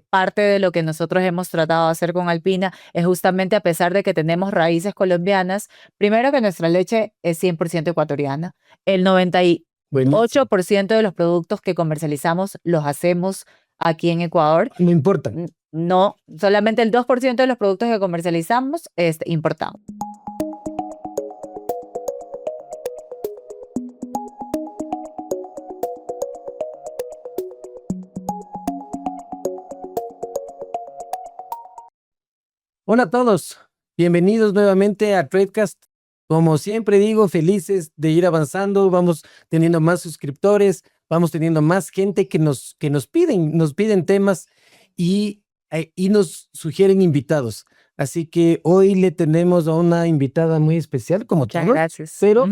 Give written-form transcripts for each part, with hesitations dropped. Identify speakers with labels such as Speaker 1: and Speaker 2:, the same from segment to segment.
Speaker 1: Parte de lo que nosotros hemos tratado de hacer con Alpina es justamente, a pesar de que tenemos raíces colombianas, primero que nuestra leche es 100% ecuatoriana. El 98% de los productos que comercializamos los hacemos aquí en Ecuador.
Speaker 2: No importa.
Speaker 1: No, solamente el 2% de los productos que comercializamos importamos.
Speaker 2: Hola a todos, bienvenidos nuevamente a Tradecast. Como siempre digo, felices de ir avanzando, vamos teniendo más suscriptores, vamos teniendo más gente que nos piden temas y nos sugieren invitados. Así que hoy le tenemos a una invitada muy especial, como
Speaker 1: Muchas
Speaker 2: todos,
Speaker 1: gracias.
Speaker 2: pero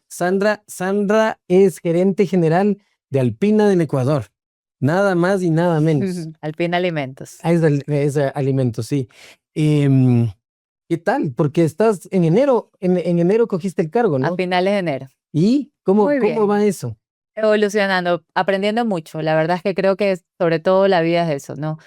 Speaker 2: Sandra es gerente general de Alpina del Ecuador, nada más y nada menos.
Speaker 1: Alpina Alimentos.
Speaker 2: Es alimentos, sí. ¿Qué tal? Porque estás en enero, en enero cogiste el cargo, ¿no?
Speaker 1: A finales de enero.
Speaker 2: ¿Y cómo
Speaker 1: Muy bien.
Speaker 2: va eso?
Speaker 1: Evolucionando, aprendiendo mucho. La verdad es que creo que sobre todo la vida es eso, ¿no?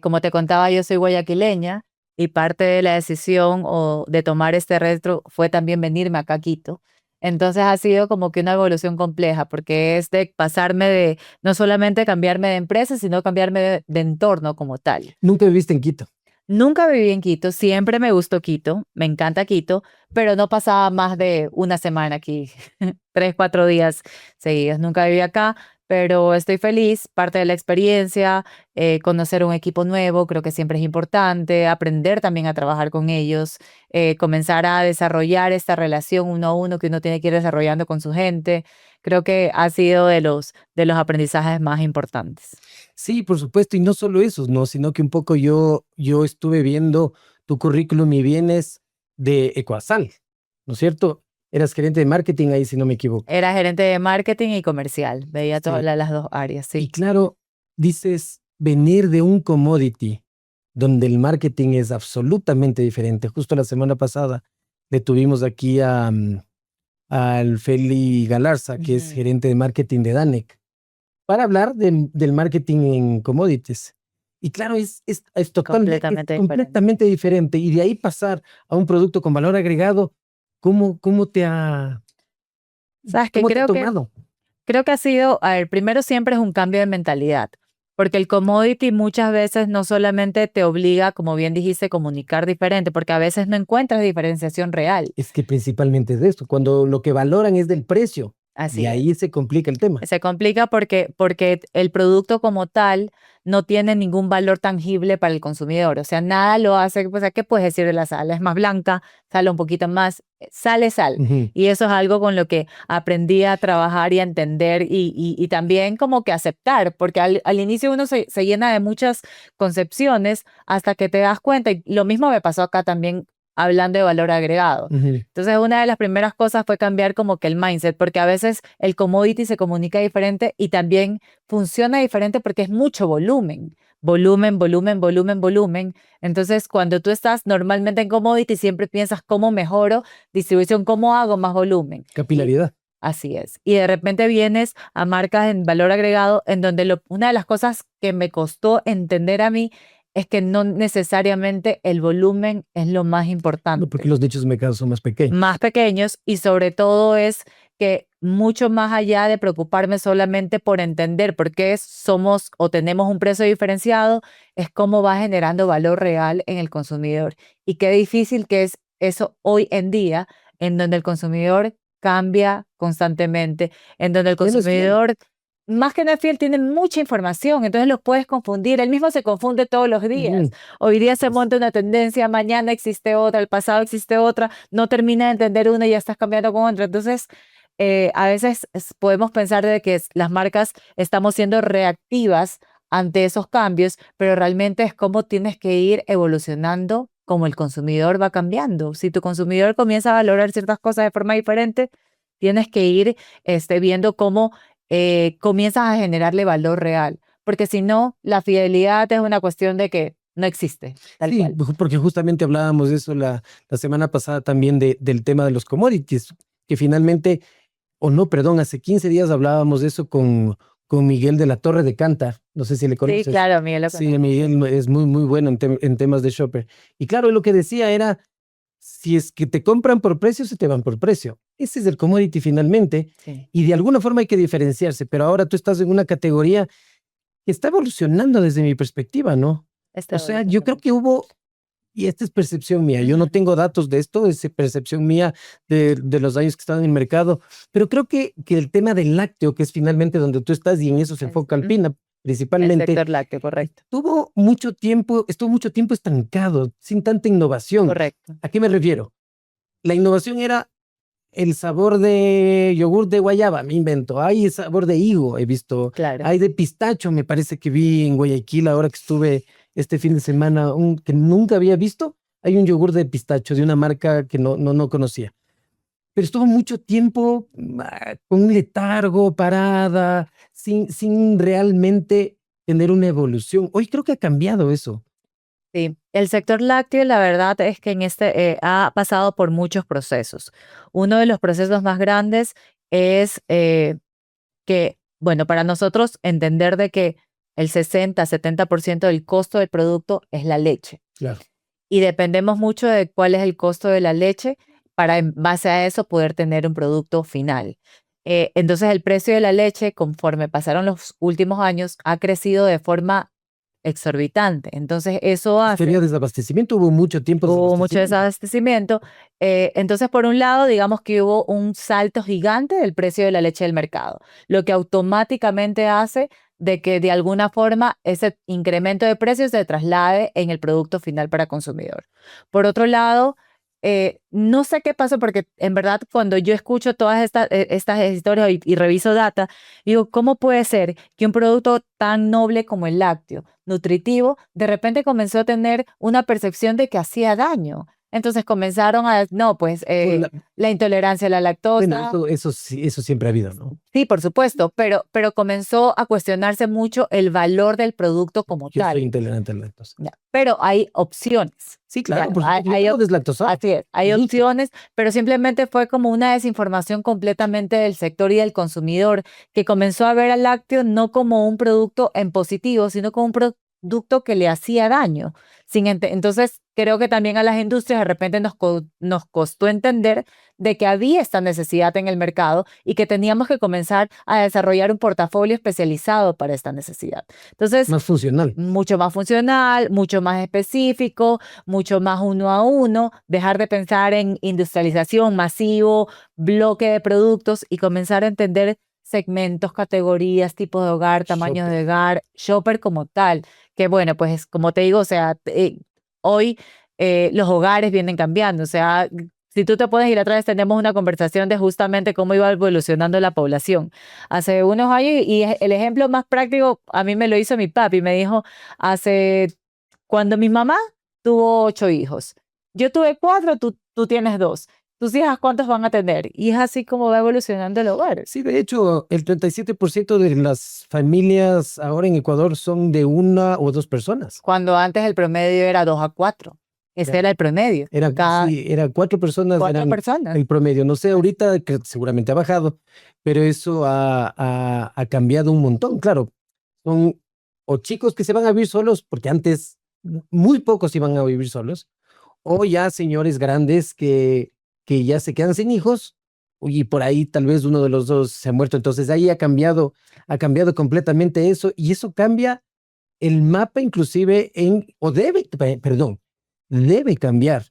Speaker 1: Como te contaba, yo soy guayaquileña y parte de la decisión de tomar este reto fue también venirme acá a Quito. Entonces ha sido como que una evolución compleja, porque es de pasarme de, no solamente cambiarme de empresa, sino cambiarme de entorno como tal.
Speaker 2: ¿Nunca viviste en Quito?
Speaker 1: Nunca viví en Quito, siempre me gustó Quito, me encanta Quito, pero no pasaba más de una semana aquí, 3, 4 días seguidos. Nunca viví acá, pero estoy feliz, parte de la experiencia, conocer un equipo nuevo, creo que siempre es importante, aprender también a trabajar con ellos, comenzar a desarrollar esta relación uno a uno que uno tiene que ir desarrollando con su gente. Creo que ha sido de los aprendizajes más importantes.
Speaker 2: Sí, por supuesto, y no solo eso, ¿no? Sino que un poco yo estuve viendo tu currículum y vienes de Ecuasal, ¿no es cierto? Eras gerente de marketing ahí, si no me equivoco.
Speaker 1: Era gerente de marketing y comercial, veía
Speaker 2: Sí.
Speaker 1: todas las dos áreas,
Speaker 2: Y
Speaker 1: sí.
Speaker 2: claro, dices venir de un commodity donde el marketing es absolutamente diferente. Justo la semana pasada le tuvimos aquí al Feli Galarza, que es gerente de marketing de Danec, para hablar del marketing en commodities. Y claro, es completamente diferente. Y de ahí pasar a un producto con valor agregado, ¿cómo te ha,
Speaker 1: ¿Sabes qué?
Speaker 2: cómo te ha tomado?
Speaker 1: Creo que ha sido, a ver, primero siempre es un cambio de mentalidad, porque el commodity muchas veces no solamente te obliga, como bien dijiste, a comunicar diferente, porque a veces no encuentras diferenciación real.
Speaker 2: Es que principalmente es de esto, cuando lo que valoran es del precio.
Speaker 1: Así
Speaker 2: y ahí se complica el tema.
Speaker 1: Se complica porque el producto como tal no tiene ningún valor tangible para el consumidor. O sea, nada lo hace, pues, ¿qué puedes decir de la sal? Es más blanca, sale un poquito más, sal. Y eso es algo con lo que aprendí a trabajar y a entender y también como que aceptar, porque al inicio uno se llena de muchas concepciones hasta que te das cuenta. Y lo mismo me pasó acá también, hablando de valor agregado. Entonces, una de las primeras cosas fue cambiar como que el mindset, porque a veces el commodity se comunica diferente y también funciona diferente porque es mucho volumen. Volumen. Entonces, cuando tú estás normalmente en commodity, siempre piensas cómo mejoro distribución, cómo hago más volumen.
Speaker 2: Capilaridad.
Speaker 1: Así es. Y de repente vienes a marcas en valor agregado, en donde una de las cosas que me costó entender a mí es que no necesariamente el volumen es lo más importante.
Speaker 2: No, porque los nichos de mercado son más pequeños.
Speaker 1: Más pequeños, y sobre todo es que mucho más allá de preocuparme solamente por entender por qué somos o tenemos un precio diferenciado, es cómo va generando valor real en el consumidor. Y qué difícil que es eso hoy en día, en donde el consumidor cambia constantemente, en donde el consumidor, más que no es fiel, tiene mucha información, entonces lo puedes confundir. Él mismo se confunde todos los días. Hoy día se monta una tendencia, mañana existe otra, el pasado existe otra, no termina de entender una y ya estás cambiando con otra. Entonces, a veces podemos pensar de que las marcas estamos siendo reactivas ante esos cambios, pero realmente es cómo tienes que ir evolucionando como el consumidor va cambiando. Si tu consumidor comienza a valorar ciertas cosas de forma diferente, tienes que ir viendo cómo comienzas a generarle valor real, porque si no, la fidelidad es una cuestión de que no existe.
Speaker 2: Sí, porque justamente hablábamos de eso la semana pasada también del tema de los commodities, que finalmente, hace 15 días hablábamos de eso con Miguel de la Torre de Canta, No sé si le
Speaker 1: Sí,
Speaker 2: conoces.
Speaker 1: claro, Miguel lo
Speaker 2: Sí,
Speaker 1: conozco.
Speaker 2: Miguel es muy, muy bueno en temas de shopper. Y claro, lo que decía era, si es que te compran por precio, se te van por precio. Ese es el commodity finalmente.
Speaker 1: Sí,
Speaker 2: Y de alguna forma hay que diferenciarse, pero ahora tú estás en una categoría que está evolucionando desde mi perspectiva, ¿no?
Speaker 1: está
Speaker 2: O sea, yo
Speaker 1: evolucionando
Speaker 2: creo que
Speaker 1: mucho.
Speaker 2: hubo, y esta es percepción mía, yo no
Speaker 1: Ujú.
Speaker 2: tengo datos de esto, es percepción mía de los años que están en el mercado, pero creo que el tema del lácteo, que es finalmente donde tú estás y en eso se enfoca Alpina
Speaker 1: El
Speaker 2: principalmente,
Speaker 1: sector lácteo, correcto,
Speaker 2: estuvo mucho tiempo estancado, sin tanta innovación.
Speaker 1: correcto,
Speaker 2: ¿A qué me refiero? La innovación era el sabor de yogur de guayaba, me invento. Hay el sabor de higo, he visto.
Speaker 1: claro.
Speaker 2: Hay de pistacho, me parece que vi en Guayaquil ahora que estuve este fin de semana, que nunca había visto. Hay un yogur de pistacho de una marca que no conocía. Pero estuvo mucho tiempo con un letargo, parada, sin realmente tener una evolución. Hoy creo que ha cambiado eso.
Speaker 1: Sí, el sector lácteo, la verdad es que ha pasado por muchos procesos. Uno de los procesos más grandes es que, bueno, para nosotros entender de que el 60-70% del costo del producto es la leche
Speaker 2: Claro.
Speaker 1: y dependemos mucho de cuál es el costo de la leche para en base a eso poder tener un producto final. Entonces el precio de la leche, conforme pasaron los últimos años, ha crecido de forma exorbitante. Entonces eso
Speaker 2: Es que
Speaker 1: hace
Speaker 2: había desabastecimiento, hubo mucho tiempo de
Speaker 1: hubo mucho
Speaker 2: desabastecimiento.
Speaker 1: desabastecimiento. Entonces, por un lado, digamos que hubo un salto gigante del precio de la leche del mercado, lo que automáticamente hace de que de alguna forma ese incremento de precios se traslade en el producto final para consumidor. Por otro lado, no sé qué pasó porque en verdad cuando yo escucho todas estas historias y reviso data, digo, ¿cómo puede ser que un producto tan noble como el lácteo, nutritivo, de repente comenzó a tener una percepción de que hacía daño? Entonces comenzaron no, pues
Speaker 2: Por la-
Speaker 1: la intolerancia a la
Speaker 2: Bueno,
Speaker 1: lactosa.
Speaker 2: eso sí, eso siempre ha habido, ¿no?
Speaker 1: Sí, por supuesto, pero comenzó a cuestionarse mucho el valor del producto como
Speaker 2: Yo soy
Speaker 1: tal.
Speaker 2: intolerante a la lactosa.
Speaker 1: Ya, pero hay opciones.
Speaker 2: Sí,
Speaker 1: Ya,
Speaker 2: claro, por supuesto. Yo tengo deslactosado.
Speaker 1: así es, hay
Speaker 2: Incluso.
Speaker 1: opciones, pero simplemente fue como una desinformación completamente del sector y del consumidor, que comenzó a ver al lácteo no como un producto en positivo, sino como un producto que le hacía daño. Entonces, creo que también a las industrias de repente nos costó entender de que había esta necesidad en el mercado y que teníamos que comenzar a desarrollar un portafolio especializado para esta necesidad. Entonces,
Speaker 2: Más funcional.
Speaker 1: mucho más funcional, mucho más específico, mucho más uno a uno, dejar de pensar en industrialización masivo, bloque de productos y comenzar a entender segmentos, categorías, tipos de hogar, tamaños
Speaker 2: Shopper.
Speaker 1: de hogar, shopper como tal, que bueno, pues como te digo, o sea, hoy los hogares vienen cambiando, o sea, si tú te puedes ir atrás, tenemos una conversación de justamente cómo iba evolucionando la población hace unos años y el ejemplo más práctico a mí me lo hizo mi papi, me dijo, cuando mi mamá tuvo 8 hijos, yo tuve 4, tú tienes 2, tus hijas cuántos van a tener y es así como va evolucionando el hogar.
Speaker 2: Sí, de hecho, el 37% de las familias ahora en Ecuador son de una o dos personas.
Speaker 1: Cuando antes el promedio era 2 a 4, ese
Speaker 2: Era,
Speaker 1: era el promedio, cada
Speaker 2: sí, eran cuatro personas,
Speaker 1: cuatro
Speaker 2: eran
Speaker 1: personas.
Speaker 2: el promedio. No sé, ahorita que seguramente ha bajado, pero eso ha cambiado un montón. Claro, son o chicos que se van a vivir solos, porque antes muy pocos iban a vivir solos, o ya señores grandes que ya se quedan sin hijos, y por ahí tal vez uno de los dos se ha muerto. Entonces ahí ha cambiado completamente eso, y eso cambia el mapa inclusive perdón, debe cambiar,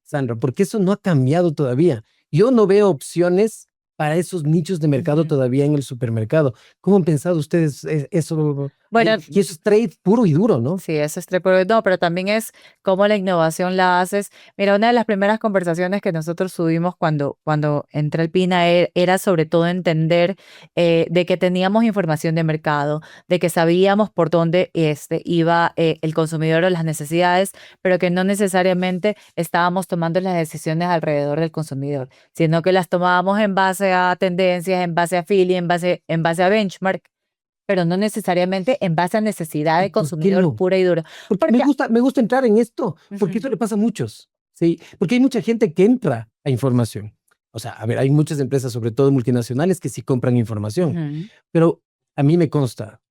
Speaker 2: Sandra, porque eso no ha cambiado todavía. Yo no veo opciones para esos nichos de mercado
Speaker 1: Ujú.
Speaker 2: todavía en el supermercado. ¿Cómo han pensado ustedes eso?
Speaker 1: Bueno,
Speaker 2: Y eso es trade puro y duro, ¿no?
Speaker 1: sí, eso es no, pero también es cómo la innovación la haces. Mira, una de las primeras conversaciones que nosotros tuvimos cuando entré al PINA era sobre todo entender de que teníamos información de mercado, de que sabíamos por dónde iba el consumidor o las necesidades, pero que no necesariamente estábamos tomando las decisiones alrededor del consumidor, sino que las tomábamos en base a tendencias, en base a feeling, en base a benchmark, pero no necesariamente en base a necesidad
Speaker 2: ¿Y
Speaker 1: de
Speaker 2: por qué
Speaker 1: consumidor
Speaker 2: no?
Speaker 1: pura y dura.
Speaker 2: Porque
Speaker 1: Porque,
Speaker 2: me gusta entrar en esto, porque
Speaker 1: ujú,
Speaker 2: esto le pasa a muchos, ¿sí? Porque hay mucha gente que entra a información. O sea, a ver, hay muchas empresas, sobre todo multinacionales, que sí compran información,
Speaker 1: ujú,
Speaker 2: pero a mí me consta,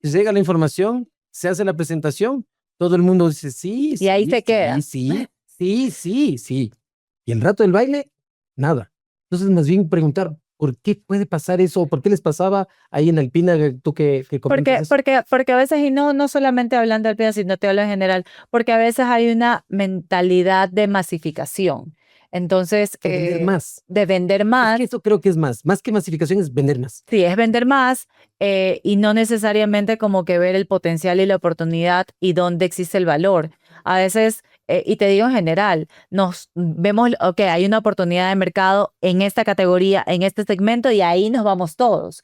Speaker 2: llega la información, se hace la presentación, todo el mundo dice sí,
Speaker 1: Y ahí
Speaker 2: sí,
Speaker 1: se queda.
Speaker 2: sí, sí, sí, sí. Y el rato del baile, nada. Entonces, más bien preguntar, ¿por qué puede pasar eso? ¿Por qué les pasaba ahí en Alpina, tú que comentas eso?
Speaker 1: Porque a veces, y no solamente hablando del PIA, sino te hablo en general, porque a veces hay una mentalidad de masificación. Entonces,
Speaker 2: De vender más.
Speaker 1: de vender
Speaker 2: Es
Speaker 1: más,
Speaker 2: que eso creo que es más que masificación, es vender más.
Speaker 1: sí, es vender más y no necesariamente como que ver el potencial y la oportunidad y dónde existe el valor. A veces, y te digo en general, nos vemos, ok, hay una oportunidad de mercado en esta categoría, en este segmento y ahí nos vamos todos.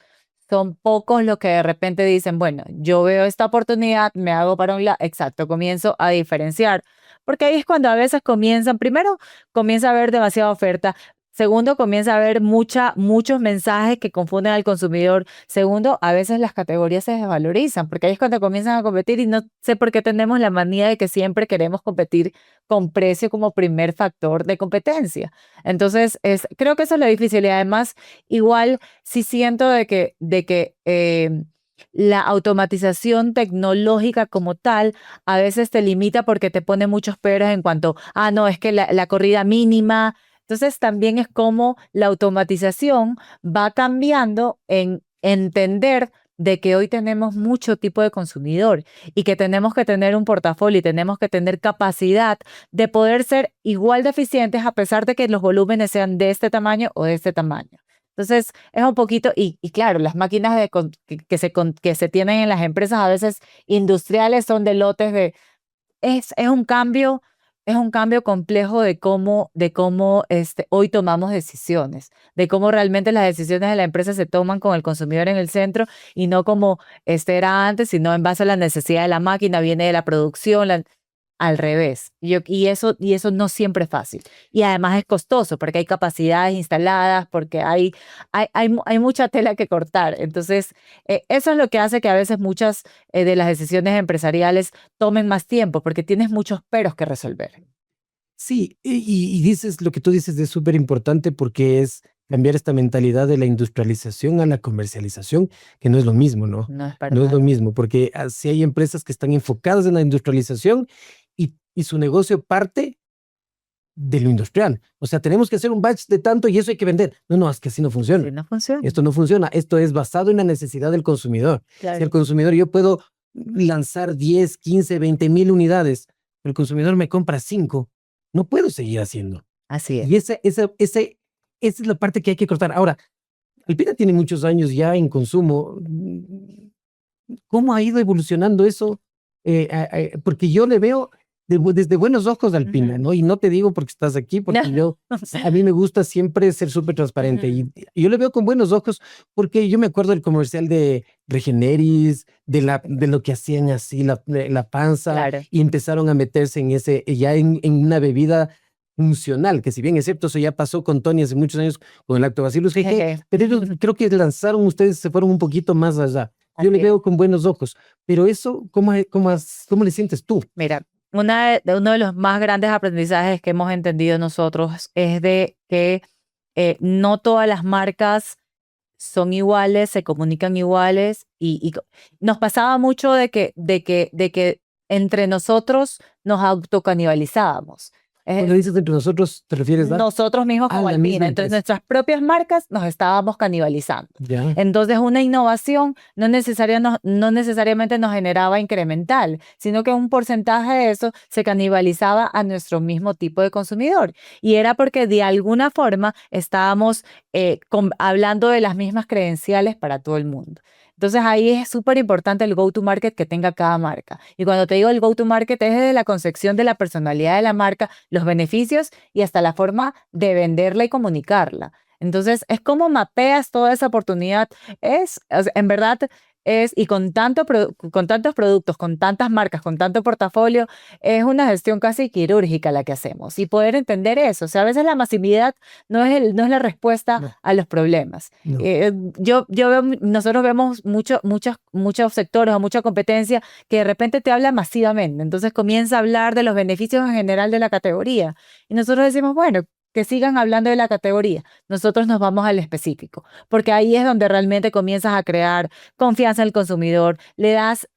Speaker 1: Son pocos los que de repente dicen, bueno, yo veo esta oportunidad, me hago para un lado, exacto, comienzo a diferenciar. Porque ahí es cuando a veces comienzan, primero comienza a haber demasiada oferta. Segundo, comienza a haber muchos mensajes que confunden al consumidor. Segundo, a veces las categorías se desvalorizan, porque ahí es cuando comienzan a competir y no sé por qué tenemos la manía de que siempre queremos competir con precio como primer factor de competencia. Entonces, creo que eso es lo difícil y además, igual sí siento de que la automatización tecnológica como tal a veces te limita porque te pone muchos peros en cuanto, no, es que la corrida mínima. Entonces también es como la automatización va cambiando en entender de que hoy tenemos mucho tipo de consumidor y que tenemos que tener un portafolio y tenemos que tener capacidad de poder ser igual de eficientes a pesar de que los volúmenes sean de este tamaño o de este tamaño. Entonces es un poquito, y claro, las máquinas que se tienen en las empresas a veces industriales son de lotes de es un cambio complejo de cómo hoy tomamos decisiones, de cómo realmente las decisiones de la empresa se toman con el consumidor en el centro y no como era antes, sino en base a la necesidad de la máquina, viene de la producción, al revés. Y eso no siempre es fácil. Y además es costoso porque hay capacidades instaladas, porque hay mucha tela que cortar. Entonces, eso es lo que hace que a veces muchas de las decisiones empresariales tomen más tiempo, porque tienes muchos peros que resolver.
Speaker 2: Sí, y dices lo que tú dices es súper importante porque es cambiar esta mentalidad de la industrialización a la comercialización, que no es lo mismo, ¿no?
Speaker 1: No es para
Speaker 2: No es lo
Speaker 1: nada.
Speaker 2: mismo, porque así hay empresas que están enfocadas en la industrialización y su negocio parte de lo industrial. O sea, tenemos que hacer un batch de tanto y eso hay que vender. No, no, es que así no
Speaker 1: Así
Speaker 2: funciona.
Speaker 1: no funciona.
Speaker 2: Esto no funciona. Esto es basado en la necesidad del consumidor. Si el
Speaker 1: Claro.
Speaker 2: consumidor, yo puedo lanzar 10, 15, 20,000 unidades, pero el consumidor me compra 5, no puedo seguir haciendo.
Speaker 1: Así es.
Speaker 2: Y esa es la parte que hay que cortar. Ahora, Alpina tiene muchos años ya en consumo. ¿Cómo ha ido evolucionando eso? Porque yo le veo desde buenos ojos a Alpina,
Speaker 1: Ujú.
Speaker 2: ¿no? Y no te digo porque estás aquí, porque a mí me gusta siempre ser súper transparente
Speaker 1: Ujú.
Speaker 2: y yo le veo con buenos ojos porque yo me acuerdo del comercial de Regeneris, de lo que hacían así, la panza,
Speaker 1: Claro.
Speaker 2: y empezaron a meterse en ya en una bebida funcional, que si bien es cierto, eso ya pasó con Tony hace muchos años con el Lactobacillus GG,
Speaker 1: Jeje.
Speaker 2: pero ellos creo que lanzaron, ustedes se fueron un poquito más allá. Yo le
Speaker 1: Así es.
Speaker 2: veo con buenos ojos, pero eso, ¿cómo le sientes tú?
Speaker 1: Mira, uno de los más grandes aprendizajes que hemos entendido nosotros es de que no todas las marcas son iguales, se comunican iguales y nos pasaba mucho de que entre nosotros nos autocanibalizábamos.
Speaker 2: Cuando dices entre nosotros, ¿te refieres
Speaker 1: Nosotros mismos
Speaker 2: a
Speaker 1: como
Speaker 2: la misma
Speaker 1: Alpina, entre
Speaker 2: empresa?
Speaker 1: nuestras propias marcas nos estábamos canibalizando.
Speaker 2: Ya,
Speaker 1: Entonces, una innovación no necesariamente nos generaba incremental, sino que un porcentaje de eso se canibalizaba a nuestro mismo tipo de consumidor. Y era porque de alguna forma estábamos hablando de las mismas credenciales para todo el mundo. Entonces ahí es súper importante el go-to-market que tenga cada marca. Y cuando te digo el go-to-market es desde la concepción de la personalidad de la marca, los beneficios y hasta la forma de venderla y comunicarla. Entonces, es como mapeas toda esa oportunidad. O sea, en verdad, y con tantos productos, con tantas marcas, con tanto portafolio, es una gestión casi quirúrgica la que hacemos. Y poder entender eso. O sea, a veces la masividad no es la respuesta
Speaker 2: no,
Speaker 1: a los problemas.
Speaker 2: no.
Speaker 1: Nosotros vemos muchos sectores o mucha competencia que de repente te habla masivamente. Entonces comienza a hablar de los beneficios en general de la categoría. Y nosotros decimos, bueno, que sigan hablando de la categoría. Nosotros nos vamos al específico, porque ahí es donde realmente comienzas a crear confianza en el consumidor, le das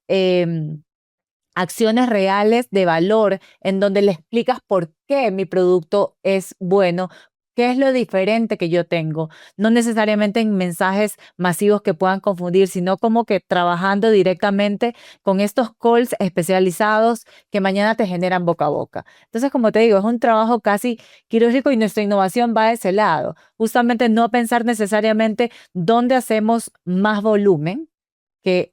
Speaker 1: acciones reales de valor en donde le explicas por qué mi producto es bueno, qué es lo diferente que yo tengo, no necesariamente en mensajes masivos que puedan confundir, sino como que trabajando directamente con estos calls especializados que mañana te generan boca a boca. Entonces, como te digo, es un trabajo casi quirúrgico y nuestra innovación va de ese lado. Justamente no pensar necesariamente dónde hacemos más volumen, que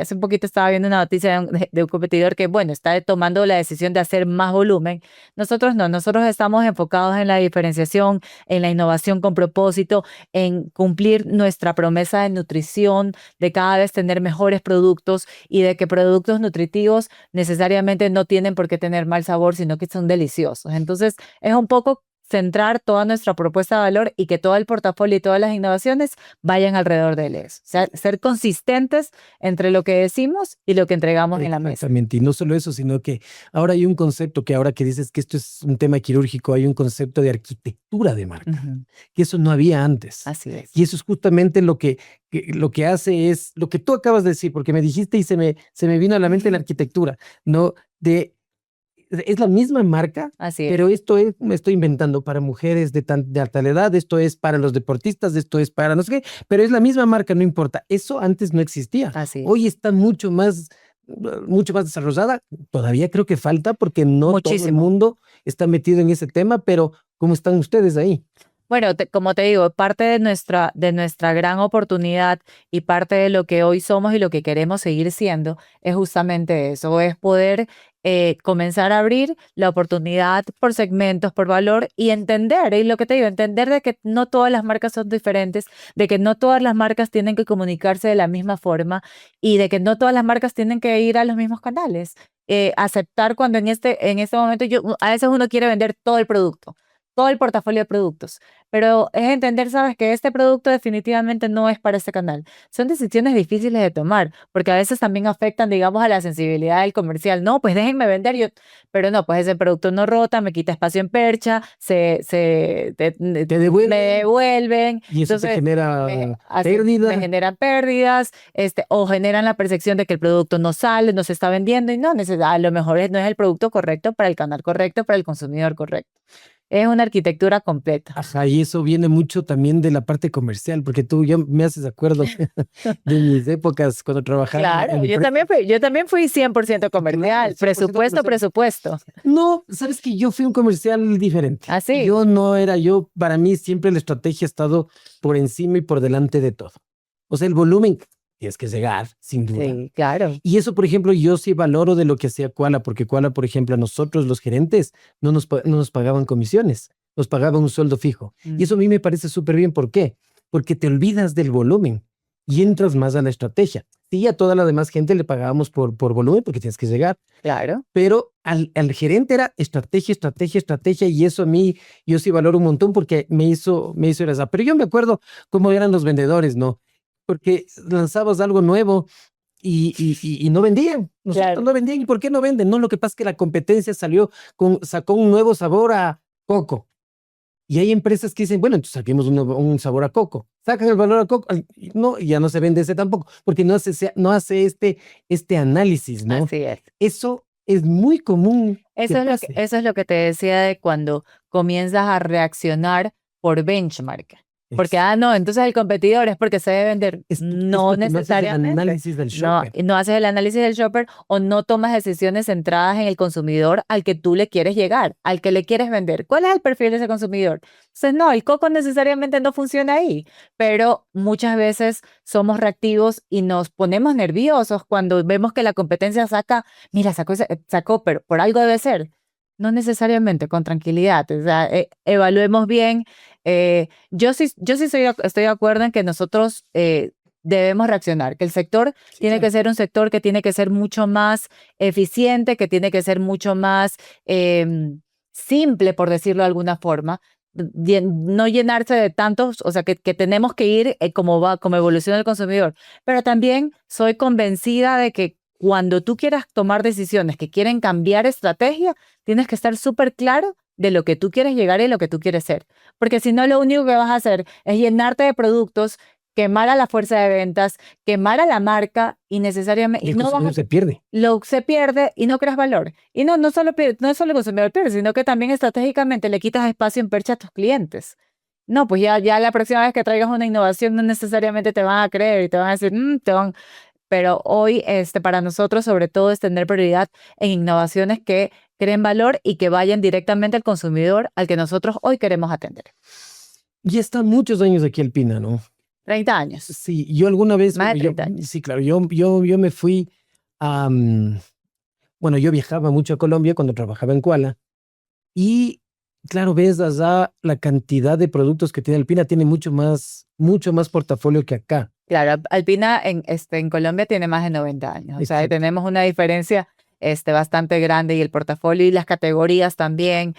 Speaker 1: hace un poquito estaba viendo una noticia de un competidor que, bueno, está tomando la decisión de hacer más volumen. Nosotros no, nosotros estamos enfocados en la diferenciación, en la innovación con propósito, en cumplir nuestra promesa de nutrición, de cada vez tener mejores productos y de que productos nutritivos necesariamente no tienen por qué tener mal sabor, sino que son deliciosos. Entonces, es un poco centrar toda nuestra propuesta de valor y que todo el portafolio y todas las innovaciones vayan alrededor de eso. O sea, ser consistentes entre lo que decimos y lo que entregamos en la mesa.
Speaker 2: Exactamente, y no solo eso, sino que ahora hay un concepto que ahora que dices que esto es un tema quirúrgico, hay un concepto de arquitectura de marca, que eso no había antes.
Speaker 1: Así es.
Speaker 2: Y eso es justamente lo que hace es lo que tú acabas de decir, porque me dijiste y se me vino a la mente la arquitectura, ¿no? Es la misma marca,
Speaker 1: Así es.
Speaker 2: pero esto es, me estoy inventando para mujeres de alta edad, esto es para los deportistas, esto es para no sé qué, pero es la misma marca, no importa. Eso antes no existía.
Speaker 1: Así es.
Speaker 2: Hoy está mucho más desarrollada. Todavía creo que falta porque no todo el
Speaker 1: Muchísimo.
Speaker 2: mundo está metido en ese tema, pero ¿cómo están ustedes ahí?
Speaker 1: Bueno, como te digo, parte de nuestra gran oportunidad y parte de lo que hoy somos y lo que queremos seguir siendo es justamente eso, es poder comenzar a abrir la oportunidad por segmentos, por valor y entender, y lo que te digo, entender de que no todas las marcas son diferentes, de que no todas las marcas tienen que comunicarse de la misma forma y de que no todas las marcas tienen que ir a los mismos canales. Aceptar cuando en este momento a veces uno quiere vender todo el producto, todo el portafolio de productos, pero es entender, sabes, que este producto definitivamente no es para este canal. Son decisiones difíciles de tomar, porque a veces también afectan, digamos, a la sensibilidad del comercial. No, pues déjenme vender yo, pero no, pues ese producto no rota, me quita espacio en percha,
Speaker 2: Te
Speaker 1: me
Speaker 2: devuelven
Speaker 1: devuelven,
Speaker 2: y eso te
Speaker 1: entonces
Speaker 2: genera
Speaker 1: me
Speaker 2: pérdida.
Speaker 1: generan pérdidas, o generan la percepción de que el producto no sale, no se está vendiendo y no, a lo mejor no es el producto correcto para el canal correcto, para el consumidor correcto. Es una arquitectura completa.
Speaker 2: Ajá, y eso viene mucho también de la parte comercial, porque tú ya me haces acuerdo de mis épocas cuando trabajaba
Speaker 1: Claro, yo también fui 100% comercial,
Speaker 2: 100%
Speaker 1: presupuesto,
Speaker 2: comercial.
Speaker 1: presupuesto.
Speaker 2: No, sabes que yo fui un comercial diferente.
Speaker 1: Así.
Speaker 2: Para mí siempre la estrategia ha estado por encima y por delante de todo. O sea, el volumen tienes que llegar, sin duda.
Speaker 1: Sí, claro.
Speaker 2: Y eso, por ejemplo, yo sí valoro de lo que hacía Koala, porque Koala, por ejemplo, a nosotros los gerentes no nos pagaban comisiones, nos pagaban un sueldo fijo. Y eso a mí me parece súper bien. ¿Por qué? Porque te olvidas del volumen y entras más a la estrategia. Sí, a toda la demás gente le pagábamos por volumen porque tienes que llegar.
Speaker 1: Claro.
Speaker 2: Pero al gerente era estrategia, estrategia, estrategia, y eso a mí, yo sí valoro un montón porque me hizo ir esa. Pero yo me acuerdo cómo eran los vendedores, ¿no? Porque lanzabas algo nuevo y no vendían. Nosotros
Speaker 1: Claro.
Speaker 2: no vendían. ¿Y por qué no venden? No, lo que pasa es que la competencia sacó un nuevo sabor a coco. Y hay empresas que dicen, bueno, entonces saquemos un sabor a coco. Sacan el valor a coco. No, ya no se vende ese tampoco, porque no hace este análisis, ¿no?
Speaker 1: Así es.
Speaker 2: Eso es muy común.
Speaker 1: Eso es lo que te decía de cuando comienzas a reaccionar por benchmark. Porque, no, entonces el competidor es porque se debe vender. No necesariamente.
Speaker 2: No haces el análisis del
Speaker 1: No,
Speaker 2: shopper.
Speaker 1: no haces el análisis del shopper o no tomas decisiones centradas en el consumidor al que tú le quieres llegar, al que le quieres vender. ¿Cuál es el perfil de ese consumidor? Entonces, no, el coco necesariamente no funciona ahí, pero muchas veces somos reactivos y nos ponemos nerviosos cuando vemos que la competencia mira, sacó, pero por algo debe ser. No necesariamente, con tranquilidad. O sea, evaluemos bien. Yo sí estoy de acuerdo en que nosotros debemos reaccionar, que el sector tiene que ser un sector que tiene que ser mucho más eficiente, que tiene que ser mucho más simple, por decirlo de alguna forma, no llenarse de tantos, o sea, que tenemos que ir como evoluciona el consumidor. Pero también soy convencida de que cuando tú quieras tomar decisiones que quieren cambiar estrategia, tienes que estar súper claro de lo que tú quieres llegar y lo que tú quieres ser. Porque si no, lo único que vas a hacer es llenarte de productos, quemar a la fuerza de ventas, quemar a la marca y necesariamente
Speaker 2: Y el
Speaker 1: no vas
Speaker 2: consumidor
Speaker 1: a,
Speaker 2: se pierde.
Speaker 1: se pierde y no creas valor. Y no solo, no solo el consumidor pierde, sino que también estratégicamente le quitas espacio en percha a tus clientes. No, pues ya la próxima vez que traigas una innovación no necesariamente te van a creer y te van a decir, pero hoy para nosotros sobre todo es tener prioridad en innovaciones que creen valor y que vayan directamente al consumidor al que nosotros hoy queremos atender.
Speaker 2: Ya están muchos años aquí Alpina, ¿no?
Speaker 1: 30 años.
Speaker 2: Sí, yo alguna vez...
Speaker 1: Más de 30 años.
Speaker 2: Sí, claro, yo me fui a... bueno, yo viajaba mucho a Colombia cuando trabajaba en Kuala y, claro, ves allá la cantidad de productos que tiene Alpina, tiene mucho más portafolio que acá.
Speaker 1: Claro, Alpina en Colombia tiene más de 90 años, o sea,
Speaker 2: Exacto.
Speaker 1: tenemos una diferencia bastante grande y el portafolio y las categorías también,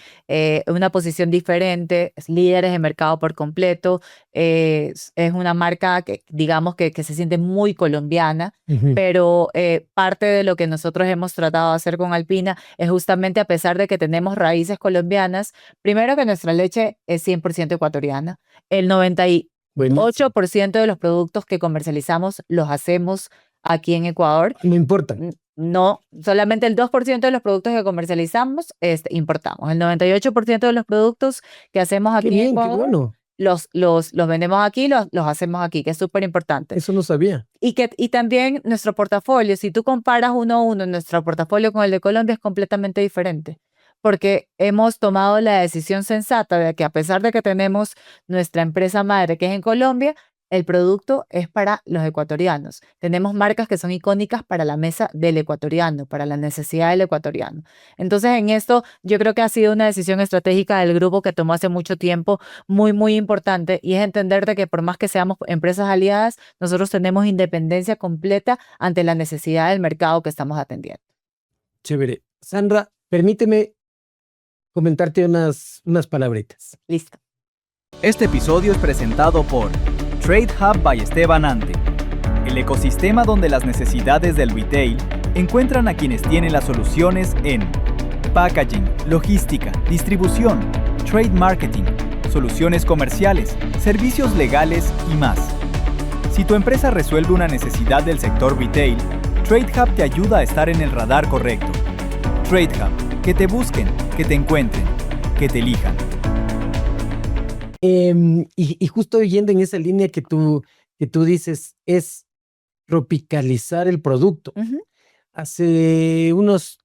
Speaker 1: una posición diferente, es líderes de mercado por completo, es una marca que digamos que se siente muy colombiana, pero parte de lo que nosotros hemos tratado de hacer con Alpina es justamente a pesar de que tenemos raíces colombianas, primero que nuestra leche es 100% ecuatoriana, el 8% de los productos que comercializamos los hacemos aquí en Ecuador.
Speaker 2: No importa.
Speaker 1: No, solamente el 2% de los productos que comercializamos importamos. El 98% de los productos que hacemos aquí
Speaker 2: Qué bien,
Speaker 1: en Ecuador
Speaker 2: qué bueno.
Speaker 1: los vendemos aquí, los hacemos aquí, que es súper importante.
Speaker 2: Eso no sabía.
Speaker 1: Y también nuestro portafolio, si tú comparas uno a uno nuestro portafolio con el de Colombia, es completamente diferente. Porque hemos tomado la decisión sensata de que a pesar de que tenemos nuestra empresa madre que es en Colombia, el producto es para los ecuatorianos. Tenemos marcas que son icónicas para la mesa del ecuatoriano, para la necesidad del ecuatoriano. Entonces, en esto yo creo que ha sido una decisión estratégica del grupo que tomó hace mucho tiempo, muy, muy importante, y es entender de que por más que seamos empresas aliadas, nosotros tenemos independencia completa ante la necesidad del mercado que estamos atendiendo.
Speaker 2: Chévere. Sandra, permíteme comentarte unas palabritas.
Speaker 1: Listo.
Speaker 3: Este episodio es presentado por Trade Hub by Esteban Ante, el ecosistema donde las necesidades del retail encuentran a quienes tienen las soluciones en packaging, logística, distribución, trade marketing, soluciones comerciales, servicios legales y más. Si tu empresa resuelve una necesidad del sector retail, Trade Hub te ayuda a estar en el radar correcto. Trade Hub, que te busquen, que te encuentren, que te elijan.
Speaker 2: Y justo yendo en esa línea que tú dices, es tropicalizar el producto. Hace unos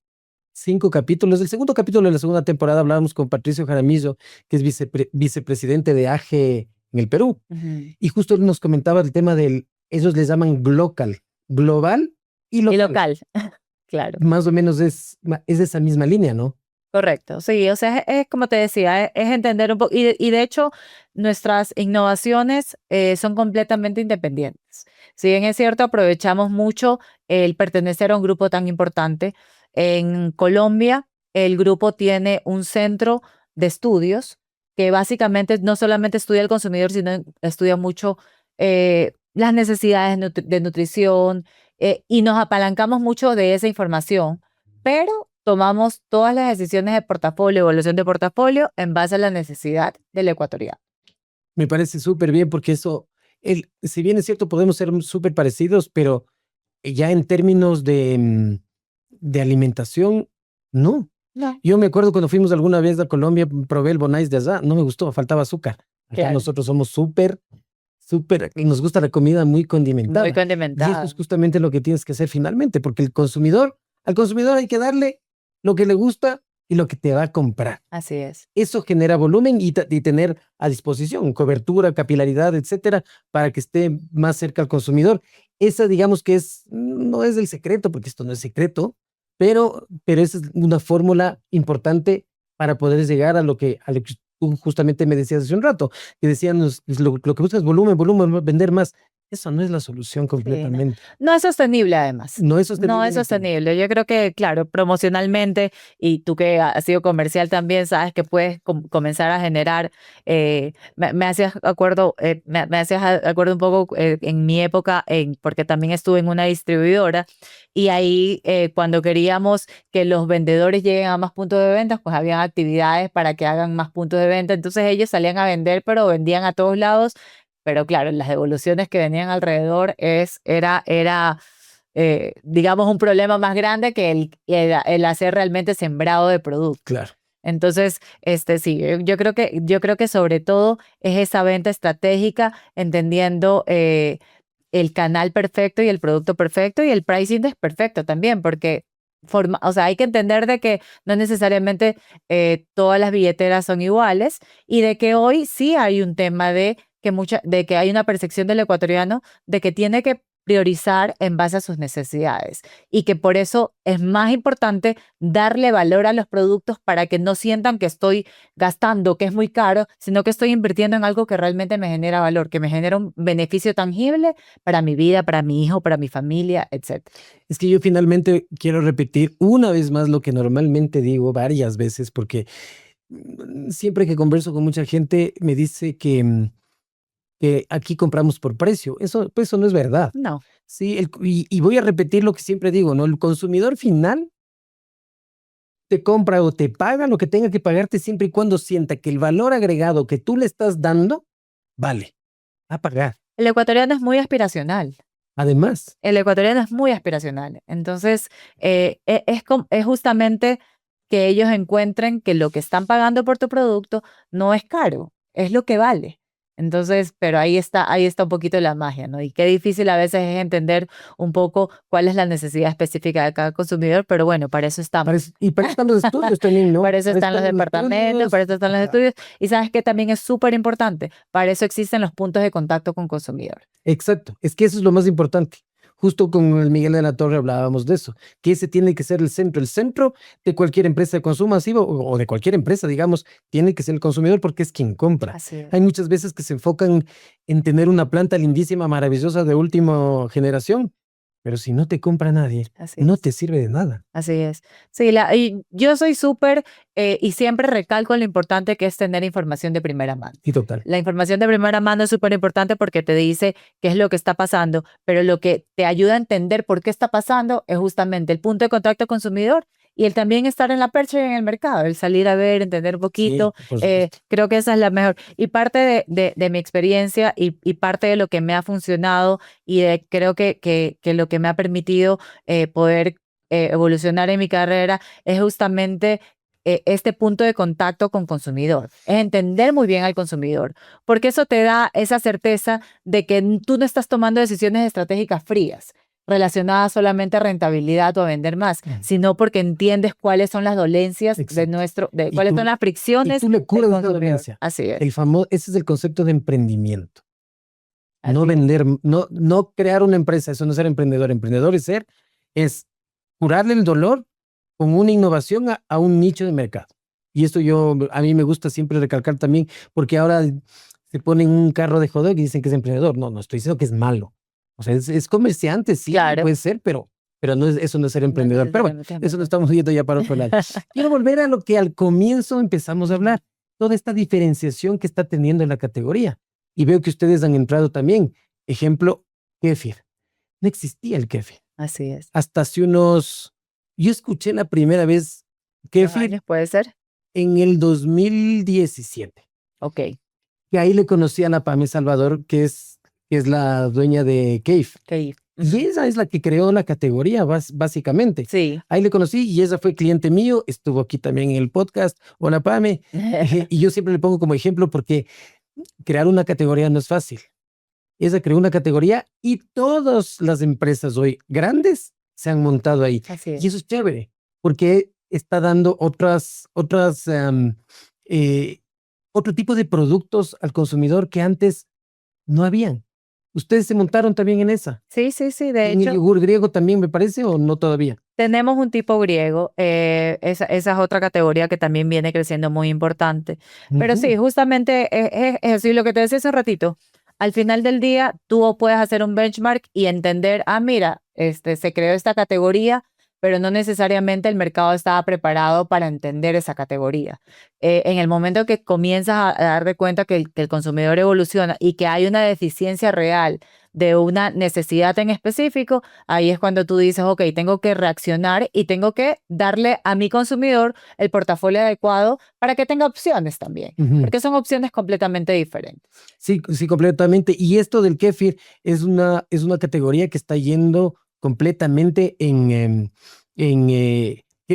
Speaker 2: 5 capítulos, el segundo capítulo de la segunda temporada, hablábamos con Patricio Jaramillo, que es vicepresidente de AGE en el Perú. Y justo él nos comentaba el tema ellos les llaman global y local.
Speaker 1: Y local, claro.
Speaker 2: Más o menos es esa misma línea, ¿no?
Speaker 1: Correcto, sí, o sea, es como te decía, es entender un poco, y de hecho nuestras innovaciones son completamente independientes. Si bien es cierto, aprovechamos mucho el pertenecer a un grupo tan importante. En Colombia, el grupo tiene un centro de estudios que básicamente no solamente estudia el consumidor, sino estudia mucho las necesidades de nutrición, y nos apalancamos mucho de esa información, pero tomamos todas las decisiones de portafolio, evaluación de portafolio, en base a la necesidad del ecuatoriano.
Speaker 2: Me parece súper bien porque eso, si bien es cierto, podemos ser súper parecidos, pero ya en términos de alimentación, no. Yo me acuerdo cuando fuimos alguna vez a Colombia, probé el Bonais de allá, no me gustó, faltaba azúcar. Acá
Speaker 1: Claro.
Speaker 2: nosotros somos súper, nos gusta la comida muy condimentada.
Speaker 1: Muy condimentada.
Speaker 2: Y eso es justamente lo que tienes que hacer finalmente, porque al consumidor hay que darle lo que le gusta y lo que te va a comprar.
Speaker 1: Así es.
Speaker 2: Eso genera volumen y tener a disposición cobertura, capilaridad, etcétera, para que esté más cerca al consumidor. Esa, digamos que no es el secreto, porque esto no es secreto, pero esa es una fórmula importante para poder llegar a lo que tú justamente me decías hace un rato, que decíamos, lo que buscas es volumen, vender más. Eso no es la solución
Speaker 1: Sí, no.
Speaker 2: completamente.
Speaker 1: No es sostenible, además.
Speaker 2: No es
Speaker 1: No
Speaker 2: sostenible.
Speaker 1: es sostenible. Yo creo que, claro, promocionalmente, y tú que has sido comercial también, sabes que puedes comenzar a generar. Me hacías acuerdo, me hacías acuerdo un poco en mi época, porque también estuve en una distribuidora, y ahí cuando queríamos que los vendedores lleguen a más puntos de venta, pues habían actividades para que hagan más puntos de venta. Entonces ellos salían a vender, pero vendían a todos lados. Pero claro, las devoluciones que venían alrededor era digamos, un problema más grande que el hacer realmente sembrado de producto.
Speaker 2: Claro.
Speaker 1: Entonces, sí, yo creo que sobre todo es esa venta estratégica, entendiendo el canal perfecto y el producto perfecto y el price index perfecto también, porque o sea, hay que entender de que no necesariamente todas las billeteras son iguales, y de que hoy sí hay un tema de que hay una percepción del ecuatoriano de que tiene que priorizar en base a sus necesidades, y que por eso es más importante darle valor a los productos para que no sientan que estoy gastando, que es muy caro, sino que estoy invirtiendo en algo que realmente me genera valor, que me genera un beneficio tangible para mi vida, para mi hijo, para mi familia, etc.
Speaker 2: Es que yo finalmente quiero repetir una vez más lo que normalmente digo varias veces, porque siempre que converso con mucha gente me dice que aquí compramos por precio. Eso, pues eso no es verdad.
Speaker 1: No,
Speaker 2: Sí, y voy a repetir lo que siempre digo, ¿no? El consumidor final te compra o te paga lo que tenga que pagarte siempre y cuando sienta que el valor agregado que tú le estás dando vale a pagar.
Speaker 1: el ecuatoriano es muy aspiracional.
Speaker 2: Además,
Speaker 1: El ecuatoriano es muy aspiracional. Entonces, es justamente que ellos encuentren que lo que están pagando por tu producto no es caro, es lo que vale. Entonces, pero ahí está un poquito la magia, ¿no? Y qué difícil a veces es entender un poco cuál es la necesidad específica de cada consumidor, pero bueno, para eso estamos.
Speaker 2: y para eso están los estudios también, ¿no?
Speaker 1: Para eso están los departamentos, para eso están los
Speaker 2: Ajá.
Speaker 1: estudios. Y sabes que también es súper importante, para eso existen los puntos de contacto con consumidor.
Speaker 2: Exacto, es que eso es lo más importante. Justo con el Miguel de la Torre hablábamos de eso, que ese tiene que ser el centro de cualquier empresa de consumo masivo o de cualquier empresa, digamos, tiene que ser el consumidor porque es quien compra.
Speaker 1: Así es.
Speaker 2: Hay muchas veces que se enfocan en tener una planta lindísima, maravillosa de última generación, pero si no te compra nadie,
Speaker 1: Así
Speaker 2: no
Speaker 1: es.
Speaker 2: te sirve de nada.
Speaker 1: Así es. Sí, y yo soy súper, y siempre recalco lo importante que es tener información de primera mano.
Speaker 2: Y total.
Speaker 1: La información de primera mano es súper importante porque te dice qué es lo que está pasando, pero lo que te ayuda a entender por qué está pasando es justamente el punto de contacto consumidor y el también estar en la percha y en el mercado, el salir a ver, entender un
Speaker 2: Sí,
Speaker 1: poquito.
Speaker 2: por supuesto.
Speaker 1: Creo que esa es la mejor. Y parte de mi experiencia y parte de lo que me ha funcionado y creo que lo que me ha permitido poder evolucionar en mi carrera es justamente este punto de contacto con consumidor, es entender muy bien al consumidor, porque eso te da esa certeza de que tú no estás tomando decisiones estratégicas frías relacionadas solamente a rentabilidad o a vender más, sino porque entiendes cuáles son las dolencias de
Speaker 2: Exacto. Y
Speaker 1: cuáles son las
Speaker 2: Y
Speaker 1: fricciones
Speaker 2: tú le
Speaker 1: del
Speaker 2: curas esa
Speaker 1: consumidor.
Speaker 2: dolencia.
Speaker 1: Así es.
Speaker 2: Ese es el concepto de emprendimiento. No
Speaker 1: Así es.
Speaker 2: vender, no crear una empresa, eso no es ser emprendedor. Emprendedor es curarle el dolor con una innovación a un nicho de mercado. Y esto a mí me gusta siempre recalcar también, porque ahora se ponen un carro de hot dog y dicen que es emprendedor. No, no estoy diciendo que es malo. O sea, es comerciante, sí,
Speaker 1: Claro.
Speaker 2: puede ser, pero no eso no es ser emprendedor. Pero bueno,
Speaker 1: necesariamente
Speaker 2: eso no estamos yendo ya para otro lado. Quiero volver a lo que al comienzo empezamos a hablar, toda esta diferenciación que está teniendo en la categoría. Y veo que ustedes han entrado también. Ejemplo, kéfir. No existía el kéfir.
Speaker 1: Así es.
Speaker 2: Hasta hace yo escuché la primera vez
Speaker 1: ¿Dos
Speaker 2: kéfir
Speaker 1: años puede ser?
Speaker 2: en el 2017.
Speaker 1: Ok.
Speaker 2: Que ahí le conocí a la Pame Salvador, que es la dueña de Keif.
Speaker 1: Ok.
Speaker 2: Y esa es la que creó la categoría, básicamente.
Speaker 1: Sí.
Speaker 2: Ahí le conocí y ella fue cliente mío, estuvo aquí también en el podcast. Hola, Pame. Y yo siempre le pongo como ejemplo porque crear una categoría no es fácil. Ella creó una categoría y todas las empresas hoy grandes se han montado ahí.
Speaker 1: Así es.
Speaker 2: Y eso es chévere, porque está dando otro tipo de productos al consumidor que antes no habían. ¿Ustedes se montaron también en esa?
Speaker 1: Sí, sí, sí. De
Speaker 2: ¿En el
Speaker 1: hecho,
Speaker 2: yogur griego también me parece o no todavía?
Speaker 1: tenemos un tipo griego. Esa es otra categoría que también viene creciendo muy importante. Pero sí,
Speaker 2: Ujú.
Speaker 1: justamente es así lo que te decía hace un ratito. al final del día tú puedes hacer un benchmark y entender, mira, se creó esta categoría, pero no necesariamente el mercado estaba preparado para entender esa categoría. En el momento que comienzas a darte cuenta que el consumidor evoluciona y que hay una deficiencia real de una necesidad en específico, ahí es cuando tú dices, ok, tengo que reaccionar y tengo que darle a mi consumidor el portafolio adecuado para que tenga opciones también, porque son opciones completamente diferentes.
Speaker 2: Sí, sí, completamente. Y esto del kéfir es una categoría que está yendo completamente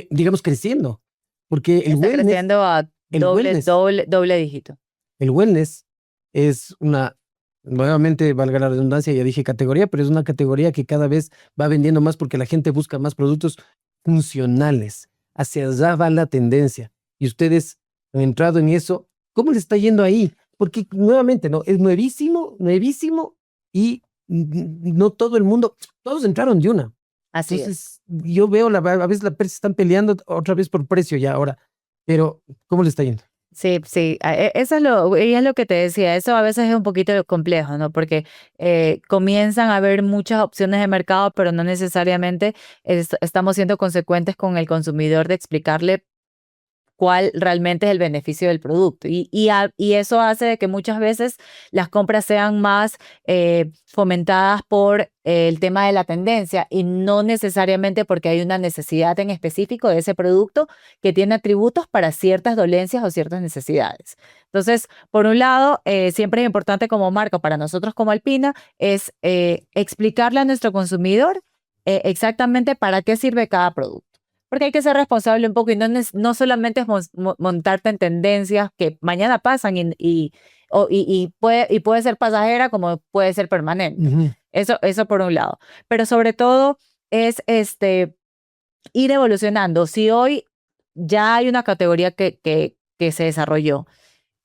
Speaker 2: digamos, creciendo. Porque el
Speaker 1: Está
Speaker 2: wellness,
Speaker 1: creciendo a doble dígito.
Speaker 2: el wellness es nuevamente, valga la redundancia, ya dije categoría, pero es una categoría que cada vez va vendiendo más porque la gente busca más productos funcionales. Hacia allá va la tendencia. Y ustedes han entrado en eso. ¿Cómo les está yendo ahí? Porque nuevamente, ¿no? Es nuevísimo y no todo el mundo, todos entraron de una.
Speaker 1: Así es.
Speaker 2: Entonces, yo veo, a veces la se están peleando otra vez por precio ya ahora, pero ¿cómo le está yendo?
Speaker 1: Sí, sí, eso es lo que te decía, eso a veces es un poquito complejo, ¿no? Porque comienzan a haber muchas opciones de mercado, pero no necesariamente estamos siendo consecuentes con el consumidor de explicarle cuál realmente es el beneficio del producto. Y eso hace de que muchas veces las compras sean más fomentadas por el tema de la tendencia y no necesariamente porque hay una necesidad en específico de ese producto que tiene atributos para ciertas dolencias o ciertas necesidades. Entonces, por un lado, siempre es importante como marca, para nosotros como Alpina, es explicarle a nuestro consumidor exactamente para qué sirve cada producto. Porque hay que ser responsable un poco y no solamente es montarte en tendencias que mañana pasan y puede ser pasajera como puede ser permanente. Eso por un lado. Pero sobre todo es ir evolucionando. Si hoy ya hay una categoría que se desarrolló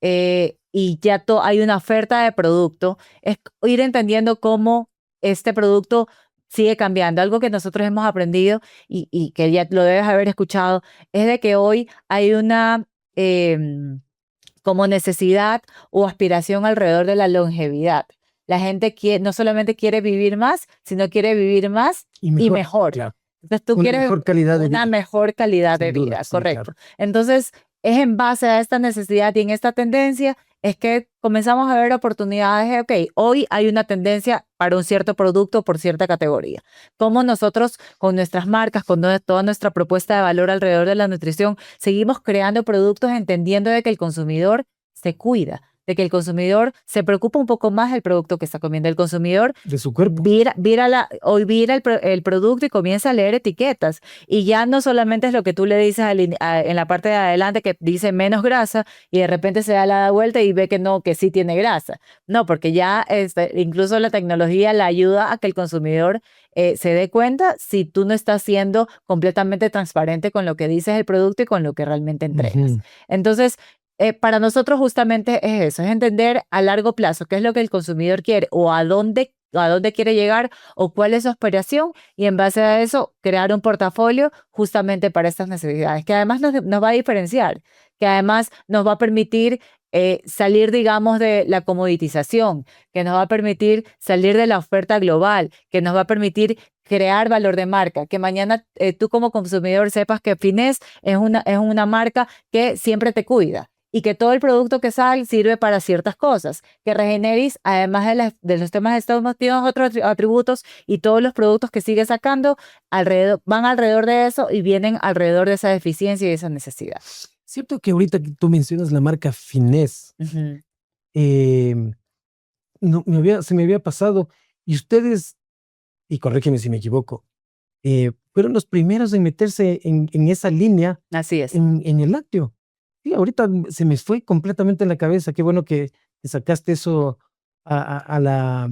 Speaker 1: y ya hay una oferta de producto, es ir entendiendo cómo este producto sigue cambiando. Algo que nosotros hemos aprendido y que ya lo debes haber escuchado, es de que hoy hay una como necesidad o aspiración alrededor de la longevidad. La gente no solamente quiere vivir más, sino quiere vivir más y mejor.
Speaker 2: Claro.
Speaker 1: Entonces tú quieres
Speaker 2: mejor calidad de
Speaker 1: una
Speaker 2: vida.
Speaker 1: mejor calidad de
Speaker 2: Sin
Speaker 1: vida,
Speaker 2: duda, sí,
Speaker 1: correcto.
Speaker 2: claro.
Speaker 1: Entonces es en base a esta necesidad y en esta tendencia es que comenzamos a ver oportunidades de, ok, hoy hay una tendencia para un cierto producto por cierta categoría. Cómo nosotros con nuestras marcas, con toda nuestra propuesta de valor alrededor de la nutrición, seguimos creando productos entendiendo de que el consumidor se cuida, de que el consumidor se preocupa un poco más del producto que está comiendo. El consumidor
Speaker 2: de su cuerpo.
Speaker 1: Hoy vira el producto y comienza a leer etiquetas. Y ya no solamente es lo que tú le dices en la parte de adelante que dice menos grasa y de repente se da la vuelta y ve que no, que sí tiene grasa. No, porque ya incluso la tecnología le ayuda a que el consumidor se dé cuenta si tú no estás siendo completamente transparente con lo que dices el producto y con lo que realmente entregas. Entonces, para nosotros justamente es eso, es entender a largo plazo qué es lo que el consumidor quiere o a dónde quiere llegar o cuál es su aspiración y en base a eso crear un portafolio justamente para estas necesidades, que además nos va a diferenciar, que además nos va a permitir salir, digamos, de la comoditización, que nos va a permitir salir de la oferta global, que nos va a permitir crear valor de marca, que mañana tú como consumidor sepas que Finesse es una marca que siempre te cuida y que todo el producto que sale sirve para ciertas cosas, que Regeneris, además de los temas de estómago, tiene otros atributos y todos los productos que sigue sacando van alrededor de eso y vienen alrededor de esa deficiencia y de esa necesidad.
Speaker 2: Cierto que ahorita que tú mencionas la marca Finesse, se me había pasado, y ustedes, y corrígeme si me equivoco, fueron los primeros en meterse en esa línea.
Speaker 1: Así es.
Speaker 2: En el lácteo. Sí, ahorita se me fue completamente en la cabeza. Qué bueno que sacaste eso a la...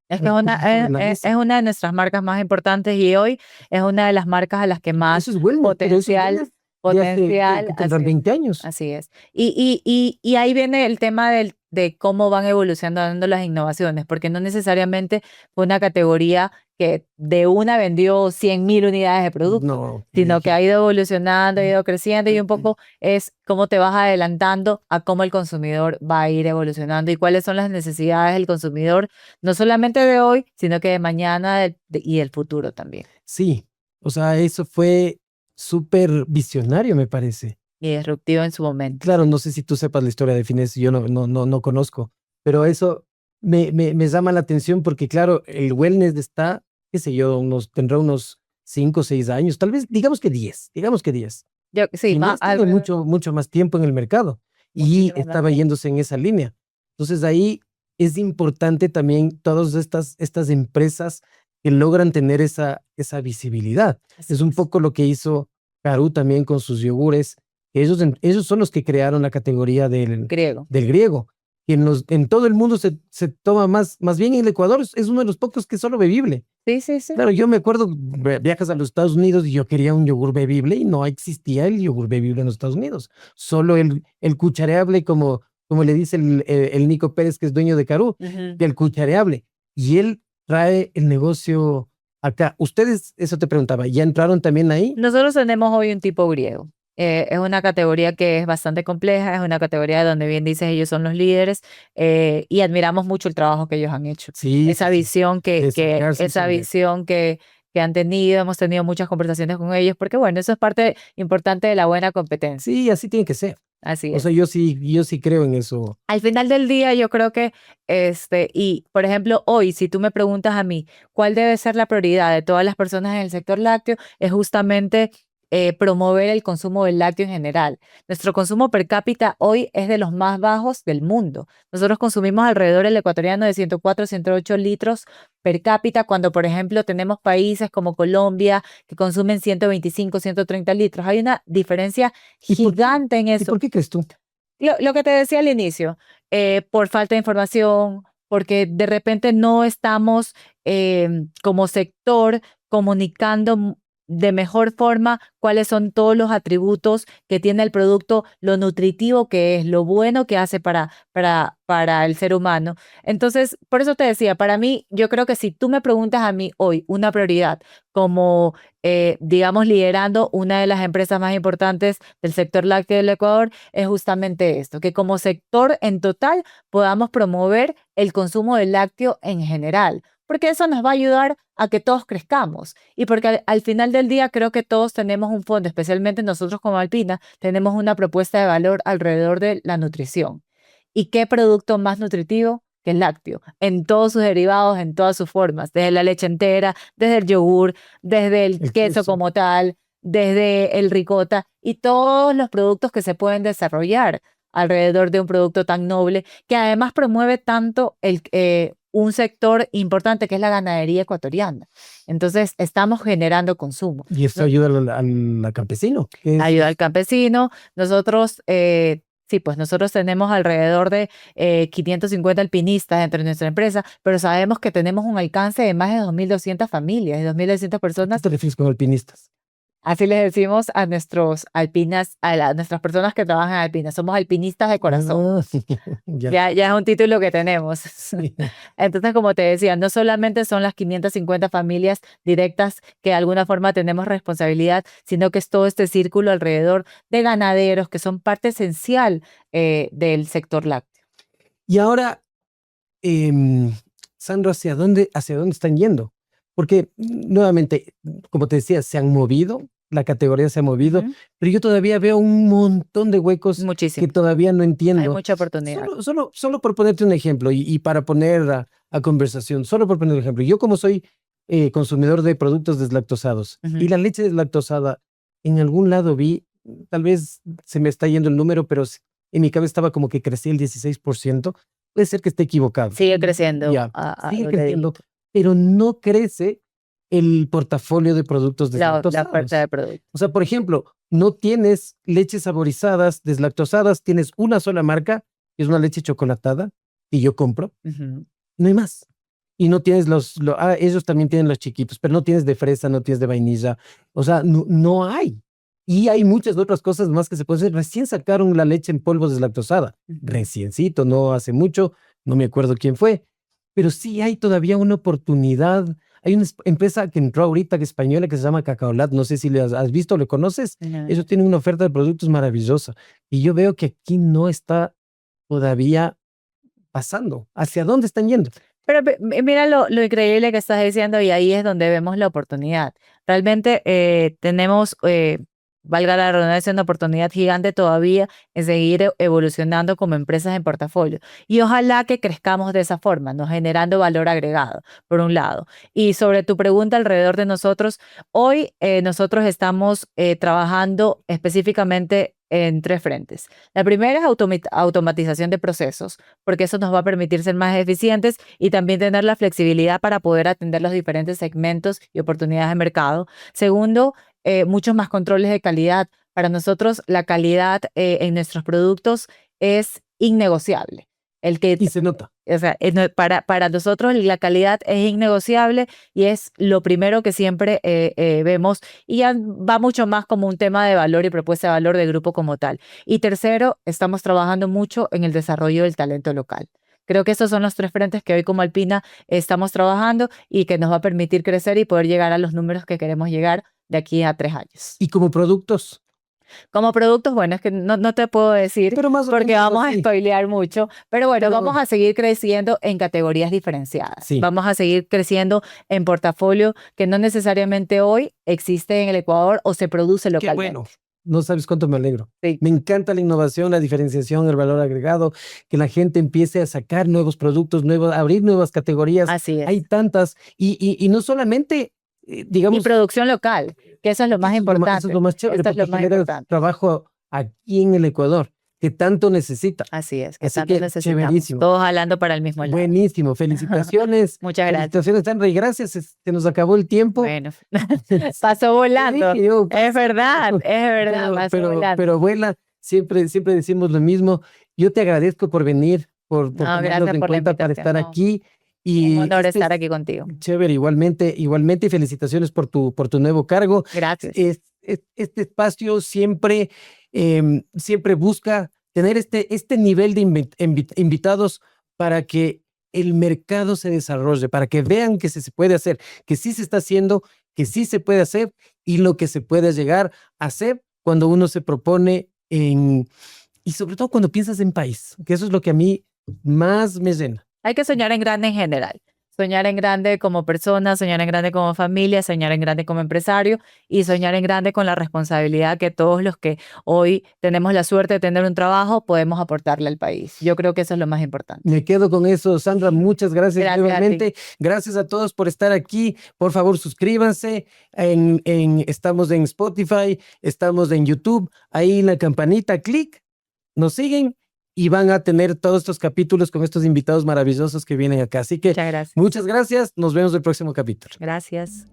Speaker 1: Es que es una de nuestras marcas más importantes y hoy es una de las marcas a las que más
Speaker 2: Eso es bueno,
Speaker 1: potencial.
Speaker 2: Tendrán 20 años.
Speaker 1: Así es. Y ahí viene el tema de cómo van evolucionando las innovaciones, porque no necesariamente fue una categoría que de una vendió 100.000 unidades de producto,
Speaker 2: No,
Speaker 1: sino que ha ido evolucionando, ha ido creciendo y un poco es cómo te vas adelantando a cómo el consumidor va a ir evolucionando y cuáles son las necesidades del consumidor, no solamente de hoy, sino que de mañana y el futuro también.
Speaker 2: sí, o sea, eso fue súper visionario, me parece.
Speaker 1: Y disruptivo en su momento.
Speaker 2: Claro, no sé si tú sepas la historia de Finés, yo no conozco, pero eso me llama la atención porque, claro, el wellness está, qué sé yo, tendrá unos 5 o 6 años, tal vez, digamos que 10.
Speaker 1: Sí,
Speaker 2: Finés tiene mucho más tiempo en el mercado y
Speaker 1: muchísimo más
Speaker 2: estaba
Speaker 1: tiempo.
Speaker 2: yéndose en esa línea. Entonces ahí es importante también todas estas empresas que logran tener esa visibilidad.
Speaker 1: Así
Speaker 2: Es un poco lo que hizo Caru también con sus yogures. Ellos son los que crearon la categoría
Speaker 1: griego.
Speaker 2: del griego. Y en todo el mundo se toma más bien en el Ecuador es uno de los pocos que es solo bebible.
Speaker 1: Sí.
Speaker 2: Claro, yo me acuerdo, viajas a los Estados Unidos y yo quería un yogur bebible y no existía el yogur bebible en los Estados Unidos. Solo el cuchareable, como le dice el Nico Pérez, que es dueño de Caru, del cuchareable. Y él trae el negocio acá. Ustedes, eso te preguntaba, ¿ya entraron también ahí?
Speaker 1: Nosotros tenemos hoy un tipo griego. Es una categoría que es bastante compleja, es una categoría donde bien dices ellos son los líderes y admiramos mucho el trabajo que ellos han hecho.
Speaker 2: Sí,
Speaker 1: Esa
Speaker 2: sí, sí.
Speaker 1: visión
Speaker 2: Esa
Speaker 1: visión que han tenido, hemos tenido muchas conversaciones con ellos, porque bueno, eso es parte importante de la buena competencia.
Speaker 2: Sí, así tiene que ser.
Speaker 1: Así
Speaker 2: O
Speaker 1: es.
Speaker 2: sea, yo sí creo en eso.
Speaker 1: Al final del día, yo creo que, y por ejemplo, hoy, si tú me preguntas a mí, ¿cuál debe ser la prioridad de todas las personas en el sector lácteo? Es justamente promover el consumo del lácteo en general. Nuestro consumo per cápita hoy es de los más bajos del mundo. Nosotros consumimos alrededor del ecuatoriano de 104, 108 litros per cápita, cuando, por ejemplo, tenemos países como Colombia que consumen 125, 130 litros. Hay una diferencia
Speaker 2: ¿Y por qué?
Speaker 1: gigante en
Speaker 2: ¿Y
Speaker 1: eso.
Speaker 2: por qué crees tú?
Speaker 1: Lo que te decía al inicio, por falta de información, porque de repente no estamos como sector comunicando de mejor forma cuáles son todos los atributos que tiene el producto, lo nutritivo que es, lo bueno que hace para el ser humano. Entonces, por eso te decía, para mí, yo creo que si tú me preguntas a mí hoy una prioridad como, digamos, liderando una de las empresas más importantes del sector lácteo del Ecuador, es justamente esto, que como sector en total podamos promover el consumo del lácteo en general, porque eso nos va a ayudar a que todos crezcamos y porque al final del día creo que todos tenemos un fondo, especialmente nosotros como Alpina, tenemos una propuesta de valor alrededor de la nutrición. ¿Y qué producto más nutritivo que el lácteo? En todos sus derivados, en todas sus formas, desde la leche entera, desde el yogur, desde el queso como tal, desde el ricota y todos los productos que se pueden desarrollar alrededor de un producto tan noble que además promueve tanto un sector importante que es la ganadería ecuatoriana. Entonces, estamos generando consumo.
Speaker 2: Y esto ayuda al campesino.
Speaker 1: Ayuda al campesino. Nosotros, sí, pues nosotros tenemos alrededor de 550 alpinistas dentro de nuestra empresa, pero sabemos que tenemos un alcance de más de 2.200 familias, de 2.200 personas.
Speaker 2: ¿Qué te refieres con alpinistas?
Speaker 1: Así les decimos a nuestros alpinas, a nuestras personas que trabajan en alpinas. Somos alpinistas de corazón. Ya es un título que tenemos.
Speaker 2: Sí.
Speaker 1: Entonces, como te decía, no solamente son las 550 familias directas que de alguna forma tenemos responsabilidad, sino que es todo este círculo alrededor de ganaderos que son parte esencial del sector lácteo.
Speaker 2: Y ahora, Sandro, ¿hacia dónde están yendo? Porque nuevamente, como te decía, se han movido, la categoría se ha movido, pero yo todavía veo un montón de huecos
Speaker 1: Muchísimo.
Speaker 2: que todavía no entiendo.
Speaker 1: Hay mucha oportunidad.
Speaker 2: Solo por ponerte un ejemplo y para poner a conversación, solo por poner un ejemplo. Yo como soy consumidor de productos deslactosados y la leche deslactosada, en algún lado vi, tal vez se me está yendo el número, pero en mi cabeza estaba como que crecía el 16%. Puede ser que esté equivocado.
Speaker 1: Sigue creciendo.
Speaker 2: Ya, sigue creciendo, pero no crece el portafolio de productos deslactosados.
Speaker 1: La oferta de productos.
Speaker 2: O sea, por ejemplo, no tienes leches saborizadas, deslactosadas, tienes una sola marca, que es una leche chocolatada, y yo compro. No hay más. Y no tienes ellos también tienen los chiquitos, pero no tienes de fresa, no tienes de vainilla. O sea, no hay. Y hay muchas otras cosas más que se pueden hacer. Recién sacaron la leche en polvo deslactosada. Reciencito, no hace mucho, no me acuerdo quién fue. Pero sí hay todavía una oportunidad Hay una empresa que entró ahorita, que es española, que se llama Cacaolat. No sé si le has visto o le conoces.
Speaker 1: No.
Speaker 2: Ellos tienen una oferta de productos maravillosa. Y yo veo que aquí no está todavía pasando. ¿Hacia dónde están yendo?
Speaker 1: Pero mira lo increíble que estás diciendo y ahí es donde vemos la oportunidad. Realmente tenemos, valga la redundancia, una oportunidad gigante todavía en seguir evolucionando como empresas en portafolio. Y ojalá que crezcamos de esa forma, ¿no? Generando valor agregado, por un lado. Y sobre tu pregunta alrededor de nosotros, hoy nosotros estamos trabajando específicamente en 3 frentes. La primera es automatización de procesos, porque eso nos va a permitir ser más eficientes y también tener la flexibilidad para poder atender los diferentes segmentos y oportunidades de mercado. Segundo, muchos más controles de calidad. Para nosotros, la calidad en nuestros productos es innegociable.
Speaker 2: Y se nota.
Speaker 1: O sea, para nosotros la calidad es innegociable y es lo primero que siempre vemos, y ya va mucho más como un tema de valor y propuesta de valor del grupo como tal. Y tercero, estamos trabajando mucho en el desarrollo del talento local. Creo que esos son los 3 frentes que hoy como Alpina estamos trabajando y que nos va a permitir crecer y poder llegar a los números que queremos llegar de aquí a 3 años.
Speaker 2: Y como productos,
Speaker 1: Como productos, bueno, es que no te puedo decir
Speaker 2: pero más o
Speaker 1: porque
Speaker 2: menos
Speaker 1: vamos a
Speaker 2: así.
Speaker 1: spoilear mucho, pero bueno,
Speaker 2: Pero-
Speaker 1: vamos a seguir creciendo en categorías diferenciadas.
Speaker 2: Sí.
Speaker 1: Vamos a seguir creciendo en portafolio que no necesariamente hoy existe en el Ecuador o se produce
Speaker 2: Qué
Speaker 1: localmente.
Speaker 2: bueno. No sabes cuánto me alegro.
Speaker 1: Sí.
Speaker 2: Me encanta la innovación, la diferenciación, el valor agregado, que la gente empiece a sacar nuevos productos, abrir nuevas categorías.
Speaker 1: Así es.
Speaker 2: Hay tantas. Y no solamente,
Speaker 1: Y
Speaker 2: digamos,
Speaker 1: producción local, que eso es lo más
Speaker 2: eso es lo
Speaker 1: importante.
Speaker 2: eso es lo más chévere,
Speaker 1: Esto es lo
Speaker 2: porque
Speaker 1: más
Speaker 2: genera
Speaker 1: importante.
Speaker 2: trabajo aquí en el Ecuador, que tanto necesita.
Speaker 1: Así es, que
Speaker 2: Así
Speaker 1: tanto
Speaker 2: que
Speaker 1: necesitamos.
Speaker 2: chéverísimo.
Speaker 1: Todos jalando para el mismo lado.
Speaker 2: Buenísimo. Felicitaciones.
Speaker 1: Muchas gracias.
Speaker 2: Felicitaciones, Sandra, y gracias. Se nos acabó el tiempo.
Speaker 1: Bueno, pasó volando.
Speaker 2: dije yo,
Speaker 1: Es verdad, pasó volando.
Speaker 2: Pero abuela, siempre decimos lo mismo. Yo te agradezco por venir, por
Speaker 1: No,
Speaker 2: tomarnos
Speaker 1: gracias
Speaker 2: en
Speaker 1: por la
Speaker 2: cuenta para
Speaker 1: invitación,
Speaker 2: estar
Speaker 1: no.
Speaker 2: aquí. Y
Speaker 1: Un honor
Speaker 2: este
Speaker 1: estar
Speaker 2: es
Speaker 1: aquí contigo.
Speaker 2: chévere, igualmente, y felicitaciones por tu nuevo cargo.
Speaker 1: Gracias.
Speaker 2: Este espacio siempre busca tener este nivel de invitados para que el mercado se desarrolle, para que vean que se puede hacer, que sí se está haciendo, que sí se puede hacer y lo que se puede llegar a hacer cuando uno se propone y sobre todo cuando piensas en país, que eso es lo que a mí más me llena.
Speaker 1: Hay que soñar en grande en general. Soñar en grande como persona, soñar en grande como familia, soñar en grande como empresario y soñar en grande con la responsabilidad que todos los que hoy tenemos la suerte de tener un trabajo podemos aportarle al país. Yo creo que eso es lo más importante.
Speaker 2: Me quedo con eso, Sandra. Muchas gracias,
Speaker 1: Gracias a
Speaker 2: nuevamente. Gracias a todos por estar aquí. Por favor, suscríbanse. Estamos en Spotify, estamos en YouTube. Ahí en la campanita, clic, nos siguen y van a tener todos estos capítulos con estos invitados maravillosos que vienen acá. Así que
Speaker 1: Muchas gracias.
Speaker 2: muchas gracias. Nos vemos el próximo capítulo.
Speaker 1: Gracias.